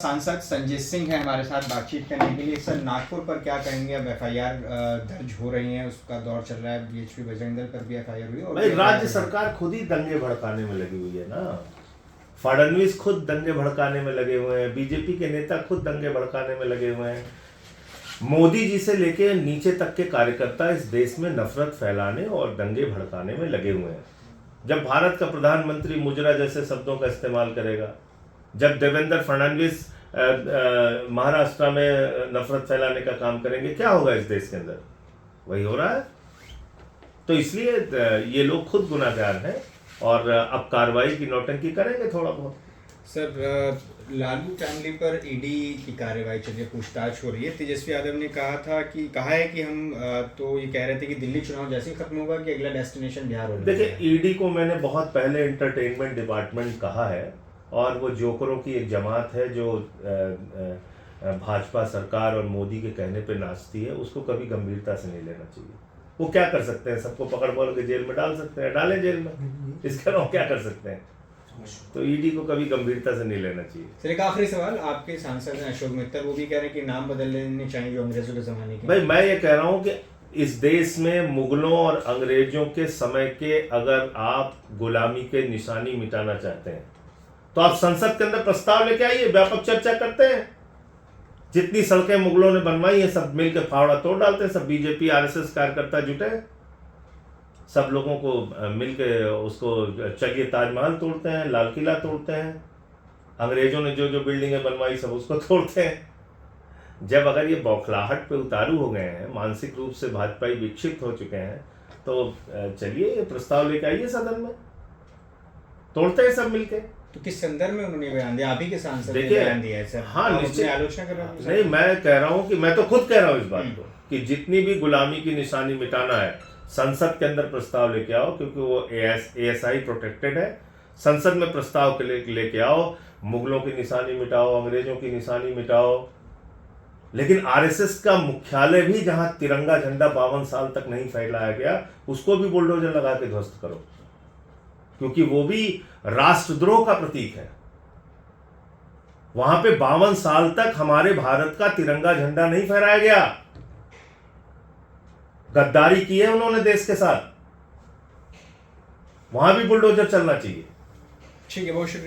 सांसद संजय सिंह है हमारे साथ बातचीत करने के लिए। सर, नागपुर पर क्या कहेंगे? अब एफआईआर दर्ज हो रही है, उसका दौर चल रहा है। बीएचपी बजरंग दल पर भी एफआईआर हुई और भाई राज्य सरकार खुद ही दंगे भड़काने में लगी हुई है ना। फडणवीस खुद दंगे भड़काने में लगे हुए हैं, बीजेपी के नेता खुद दंगे भड़काने में लगे हुए हैं। मोदी जी से लेके नीचे तक के कार्यकर्ता इस देश में नफरत फैलाने और दंगे भड़काने में लगे हुए हैं। जब भारत का प्रधानमंत्री मुजरा जैसे शब्दों का इस्तेमाल करेगा, जब देवेंद्र फडणवीस महाराष्ट्र में नफरत फैलाने का काम करेंगे, क्या होगा इस देश के अंदर? वही हो रहा है। तो इसलिए ये लोग खुद गुनाहगार हैं और अब कार्रवाई की नौटंकी करेंगे थोड़ा बहुत। सर, लालू फैमिली पर ईडी की कार्रवाई चल रही है, पूछताछ हो रही है। तेजस्वी यादव ने कहा है कि हम तो ये कह रहे थे कि दिल्ली चुनाव जैसे ही खत्म होगा कि अगला डेस्टिनेशन बिहार होगा। देखिए, ईडी को मैंने बहुत पहले एंटरटेनमेंट डिपार्टमेंट कहा है और वो जोकरों की एक जमात है जो भाजपा सरकार और मोदी के कहने पे नाचती है। उसको कभी गंभीरता से नहीं लेना चाहिए। वो क्या कर सकते हैं? सबको पकड़ पकड़ के जेल में डाल सकते हैं, डालें जेल में, इसके अलावा क्या कर सकते हैं? तो ईडी को कभी गंभीरता से नहीं लेना चाहिए। सर, एक आखिरी सवाल, आपके सांसद हैं अशोक मित्तर, वो भी कह रहे हैं कि नाम बदल लेने चाहिए जो अंग्रेजों के जमाने के। भाई, मैं ये कह रहा हूँ कि इस देश में मुगलों और अंग्रेजों के समय के अगर आप गुलामी के निशानी मिटाना चाहते हैं तो आप संसद के अंदर प्रस्ताव लेके आइए, व्यापक चर्चा करते हैं। जितनी सड़कें मुगलों ने बनवाई है सब मिलकर फावड़ा तोड़ डालते हैं। सब बीजेपी आरएसएस कार्यकर्ता जुटे हैं, सब लोगों को मिलकर उसको चलिए ताजमहल तोड़ते हैं, लाल किला तोड़ते हैं। अंग्रेजों ने जो जो बिल्डिंगें बनवाई सब उसको तोड़ते हैं। जब अगर ये बौखलाहट पे उतारू हो गए हैं, मानसिक रूप से भाजपाई विक्षिप्त हो चुके हैं, तो चलिए ये प्रस्ताव लेके आइए सदन में, तोड़ते हैं सब मिलके। तो किस संदर्भ में उन्होंने बयान दिया? आप ही के सांसद ने देखिए, बयान दिया है सर। हाँ, निश्चित आलोचना कर रहे हैं। नहीं, मैं कह रहा हूँ कि मैं तो खुद कह रहा हूँ इस बात को कि जितनी भी गुलामी की निशानी मिटाना है संसद के अंदर प्रस्ताव लेके आओ, क्योंकि वो एएसआई प्रोटेक्टेड है। संसद में प्रस्ताव के लेके आओ, मुगलों की निशानी मिटाओ, अंग्रेजों की निशानी मिटाओ। लेकिन आरएसएस का मुख्यालय भी जहां तिरंगा झंडा 52 साल तक नहीं फैलाया गया, उसको भी बुलडोजर लगा के ध्वस्त करो, क्योंकि वो भी राष्ट्रद्रोह का प्रतीक है। वहां पे 52 साल तक हमारे भारत का तिरंगा झंडा नहीं फहराया गया। गद्दारी की है उन्होंने देश के साथ, वहां भी बुलडोजर चलना चाहिए। ठीक है, बहुत शुक्रिया।